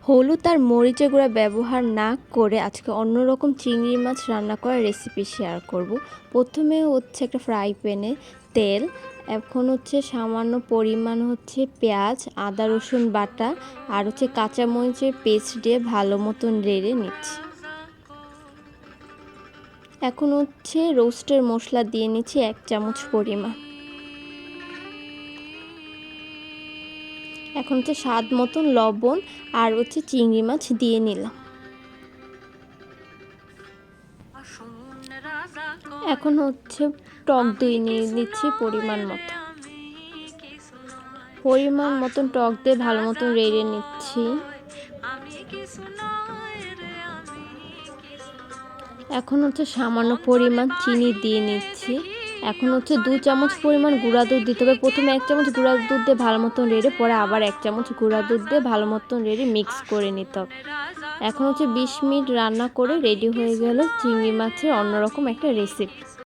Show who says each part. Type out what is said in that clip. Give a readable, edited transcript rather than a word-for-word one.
Speaker 1: হলুদ আর মরিচের গুঁড়া ব্যবহার না করে আজকে অন্যরকম চিংড়ি মাছ রান্না করার রেসিপি শেয়ার করব। প্রথমে হচ্ছে একটা ফ্রাই প্যানে তেল, এখন হচ্ছে সামান্য পরিমাণ হচ্ছে পেঁয়াজ, আদা রসুন বাটা আর হচ্ছে কাঁচামরিচের পেস্ট দিয়ে ভালো মতন নেড়ে নিচ্ছি। এখন হচ্ছে রোস্টের মশলা দিয়ে নিচ্ছি 1 চামচ পরিমাণ। এখন হচ্ছে স্বাদ মতন লবণ আর হচ্ছে চিংড়ি মাছ দিয়ে নিলাম। এখন হচ্ছে টক দই নিয়ে নিচ্ছি পরিমাণ মতন টক দিয়ে ভালো মতন নেড়ে নিচ্ছি। এখন হচ্ছে সামান্য পরিমাণ চিনি দিয়ে নিচ্ছি। এখন হচ্ছে 2 চামচ পরিমাণ গুঁড়া দুধ দিতে হবে। প্রথমে 1 চামচ গুঁড়া দুধ দিয়ে ভালো মতন নেড়ে পরে আবার 1 চামচ গুঁড়া দুধ দিয়ে ভালো মতন নেড়ে মিক্স করে নিতে হবে। এখন হচ্ছে 20 মিনিট রান্না করে রেডি হয়ে গেল চিংড়ি মাছের অন্যরকম একটা রেসিপি।